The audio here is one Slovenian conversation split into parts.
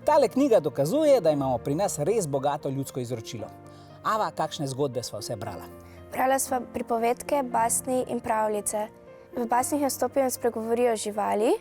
Tale knjiga dokazuje, da imamo pri nas res bogato ljudsko izročilo. Ava, kakšne zgodbe sva vse brala? Brala sva pripovedke, basni in pravljice. V basnih nastopijo in spregovorijo živali,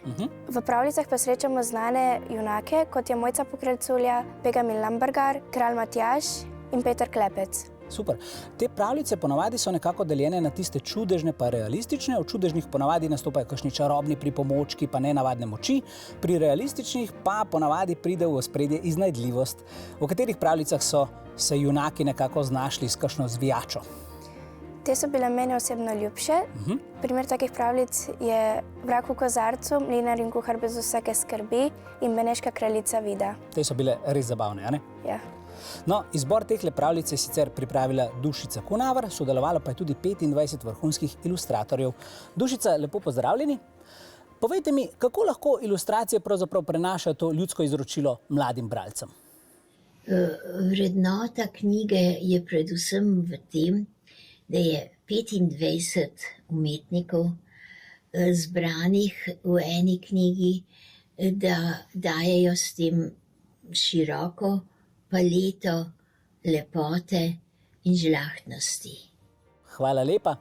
v pravljicah pa srečamo znane junake, kot je Mojca Pokrajculja, Begamil Lambergar, Kralj Matjaž in Peter Klepec. Super. Te pravljice ponavadi so nekako deljene na tiste čudežne pa realistične. V čudežnih ponavadi nastopajo kakšni čarobni pripomočki pa nenavadne moči, pri realističnih pa ponavadi pride v ospredje iznajdljivost. V katerih pravljicah so se junaki nekako znašli s kakšno zvijačo? Te so bile meni osebno ljubše. Primer takih pravljic je Vrag v kozarcu, Mlinar in kuhar bez vsake skrbi in Beneška kraljica Vida. Te so bile res zabavne, a ne? Ja. No, izbor tehle pravljic je sicer pripravila Dušica Kunaver, sodelovalo pa je tudi 25 vrhunskih ilustratorjev. Dušica, lepo pozdravljeni. Povejte mi, kako lahko ilustracije pravzaprav prenašajo to ljudsko izročilo mladim bralcem? Vrednota knjige je predvsem v tem, da je 25 umetnikov zbranih v eni knjigi, da dajejo s tem široko paleto lepote in žlahtnosti. Hvala lepa.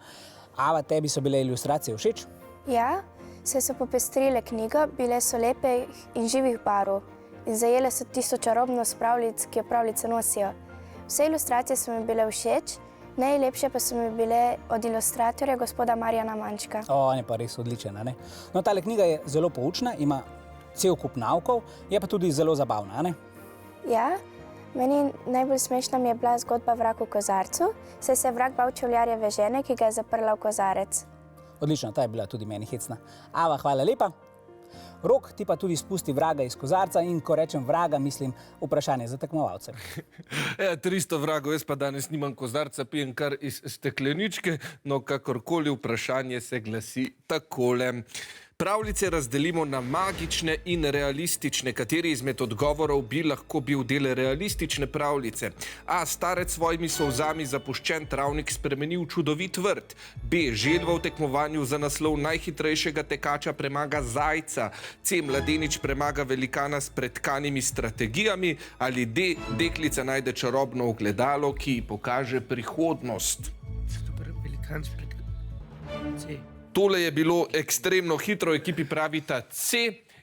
Ava, tebi so bile ilustracije všeč? Ja, saj so popestrile knjigo, bile so lepe in živih barv in zajele so tisto čarobnost pravljic, ki jo pravljice nosijo. Vse ilustracije so mi bile všeč, najlepše pa so mi bile od ilustratorja gospoda Marjana Mančka. On je pa res odličen, a ne? No, tale knjiga je zelo poučna, ima cel kup naukov, je pa tudi zelo zabavna, a ne? Ja, meni najbolj smešna mi je bila zgodba Vrag v kozarcu, saj se je vrag bal čevljarjeve žene, ki ga je zaprla v kozarec. Odlično, ta je bila tudi meni hecna. Ava, hvala lepa. Rok, ti pa tudi spusti vraga iz kozarca in ko rečem vraga, mislim vprašanje za tekmovalce. 300 vragov, jaz pa danes nimam kozarca, pijem kar iz stekleničke, no kakorkoli vprašanje se glasi takole. Pravljice razdelimo na magične in realistične. Kateri izmed odgovorov bi lahko bil del realistične pravljice? A. Starec svojimi solzami zapuščen travnik spremenil čudovit vrt. B. Želva v tekmovanju za naslov najhitrejšega tekača premaga zajca. C. Mladenič premaga velikana s pretkanimi strategijami. Ali D. Deklica najde čarobno ogledalo, ki ji pokaže prihodnost. Velikan s pretkanimi. C. Tole je bilo ekstremno hitro, ekipi pravita C.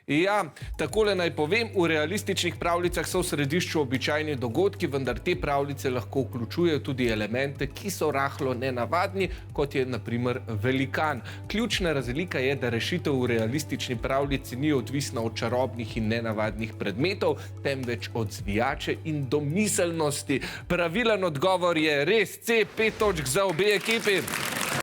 Ja, takole naj povem, v realističnih pravljicah so v središču običajni dogodki, vendar te pravljice lahko vključujejo tudi elemente, ki so rahlo nenavadni, kot je na primer velikan. Ključna razlika je, da rešitev v realistični pravljici ni odvisna od čarobnih in nenavadnih predmetov, temveč od zvijače in domiselnosti. Pravilen odgovor je res C, 5 točk za obe ekipi.